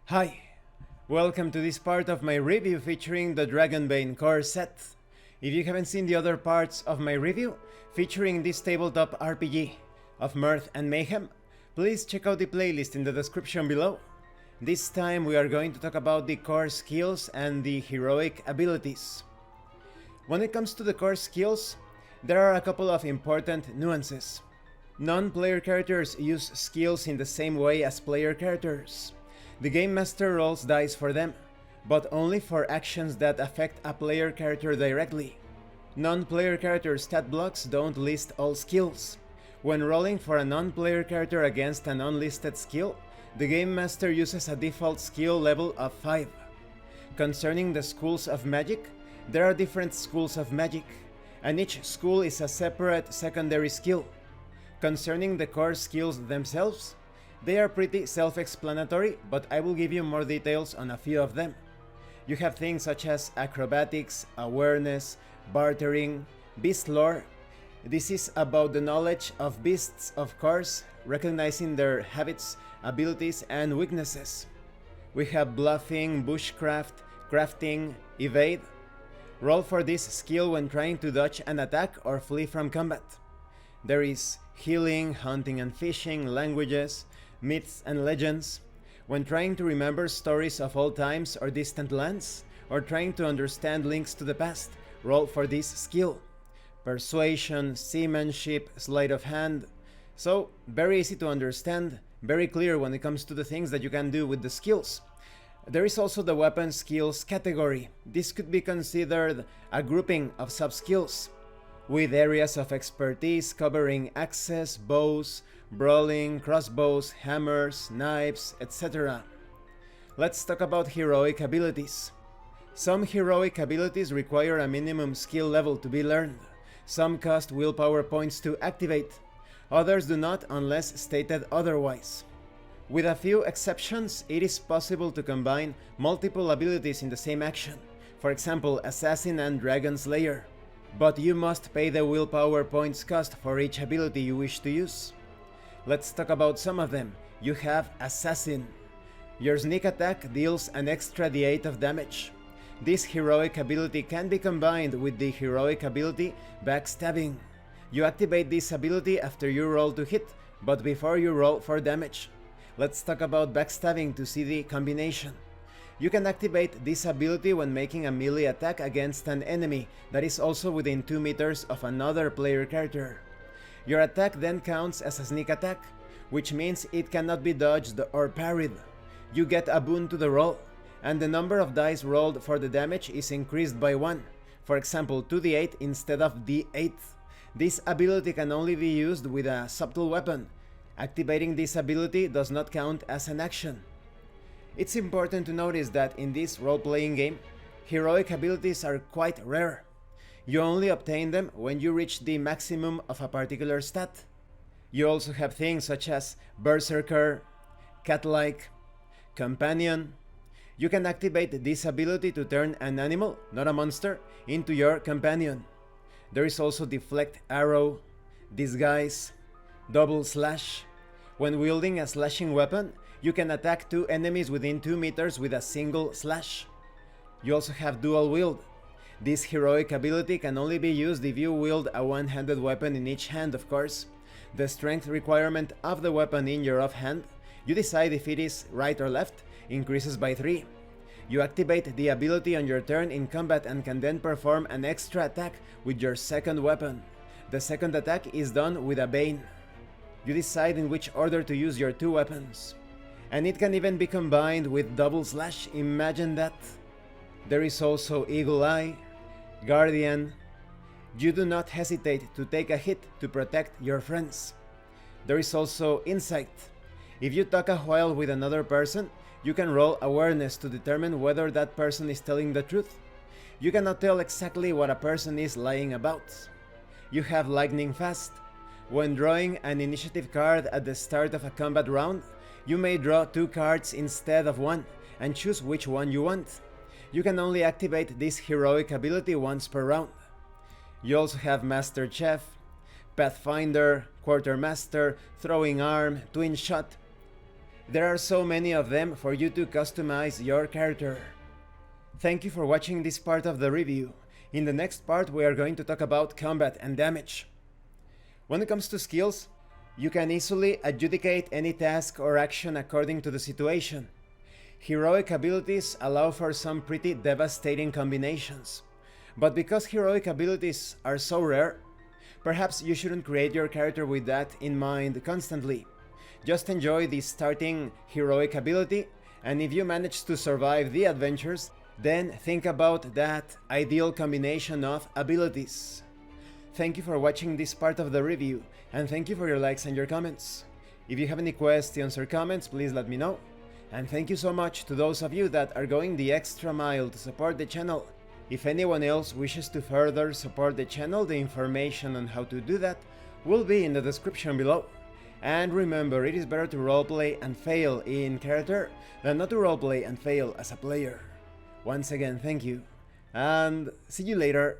Hi, welcome to this part of my review featuring the Dragonbane core set. If you haven't seen the other parts of my review featuring this tabletop RPG of Mirth and Mayhem, please check out the playlist in the description below. This time we are going to talk about the core skills and the heroic abilities. When it comes to the core skills, there are a couple of important nuances. Non-player characters use skills in the same way as player characters. The Game Master rolls dice for them, but only for actions that affect a player character directly. Non-player character stat blocks don't list all skills. When rolling for a non-player character against an unlisted skill, the Game Master uses a default skill level of 5. Concerning the schools of magic, there are different schools of magic, and each school is a separate secondary skill. Concerning the core skills themselves, they are pretty self-explanatory, but I will give you more details on a few of them. You have things such as acrobatics, awareness, bartering, beast lore. This is about the knowledge of beasts, of course, recognizing their habits, abilities, and weaknesses. We have bluffing, bushcraft, crafting, evade. Roll for this skill when trying to dodge an attack or flee from combat. There is healing, hunting and fishing, languages, myths and legends. When trying to remember stories of old times or distant lands, or trying to understand links to the past, roll for this skill. Persuasion, seamanship, sleight of hand. So, very easy to understand, very clear when it comes to the things that you can do with the skills. There is also the weapon skills category. This could be considered a grouping of sub-skills, with areas of expertise covering axes, bows, brawling, crossbows, hammers, knives, etc. Let's talk about heroic abilities. Some heroic abilities require a minimum skill level to be learned. Some cost willpower points to activate. Others do not unless stated otherwise. With a few exceptions, it is possible to combine multiple abilities in the same action. For example, Assassin and Dragon Slayer. But you must pay the willpower points cost for each ability you wish to use. Let's talk about some of them. You have Assassin. Your sneak attack deals an extra d8 of damage. This heroic ability can be combined with the heroic ability Backstabbing. You activate this ability after you roll to hit, but before you roll for damage. Let's talk about Backstabbing to see the combination. You can activate this ability when making a melee attack against an enemy that is also within 2 meters of another player character. Your attack then counts as a sneak attack, which means it cannot be dodged or parried. You get a boon to the roll, and the number of dice rolled for the damage is increased by 1, for example 2d8 instead of d8. This ability can only be used with a subtle weapon. Activating this ability does not count as an action. It's important to notice that in this role-playing game, heroic abilities are quite rare. You only obtain them when you reach the maximum of a particular stat. You also have things such as Berserker, Cat-like, Companion. You can activate this ability to turn an animal, not a monster, into your companion. There is also Deflect Arrow, Disguise, Double Slash. When wielding a slashing weapon, you can attack 2 enemies within 2 meters with a single slash. You also have Dual Wield. This heroic ability can only be used if you wield a one-handed weapon in each hand, of course. The strength requirement of the weapon in your offhand, you decide if it is right or left, increases by 3. You activate the ability on your turn in combat and can then perform an extra attack with your second weapon. The second attack is done with a Bane. You decide in which order to use your 2 weapons. And it can even be combined with Double Slash, imagine that. There is also Eagle Eye, Guardian. You do not hesitate to take a hit to protect your friends. There is also Insight. If you talk a while with another person, you can roll awareness to determine whether that person is telling the truth. You cannot tell exactly what a person is lying about. You have Lightning Fast. When drawing an initiative card at the start of a combat round, you may draw 2 cards instead of 1 and choose which one you want. You can only activate this heroic ability once per round. You also have Master Chef, Pathfinder, Quartermaster, Throwing Arm, Twin Shot. There are so many of them for you to customize your character. Thank you for watching this part of the review. In the next part we are going to talk about combat and damage. When it comes to skills, you can easily adjudicate any task or action according to the situation. Heroic abilities allow for some pretty devastating combinations. But because heroic abilities are so rare, perhaps you shouldn't create your character with that in mind constantly. Just enjoy the starting heroic ability, and if you manage to survive the adventures, then think about that ideal combination of abilities. Thank you for watching this part of the review, and thank you for your likes and your comments. If you have any questions or comments, please let me know. And thank you so much to those of you that are going the extra mile to support the channel. If anyone else wishes to further support the channel, the information on how to do that will be in the description below. And remember, it is better to roleplay and fail in character than not to roleplay and fail as a player. Once again, thank you, and see you later.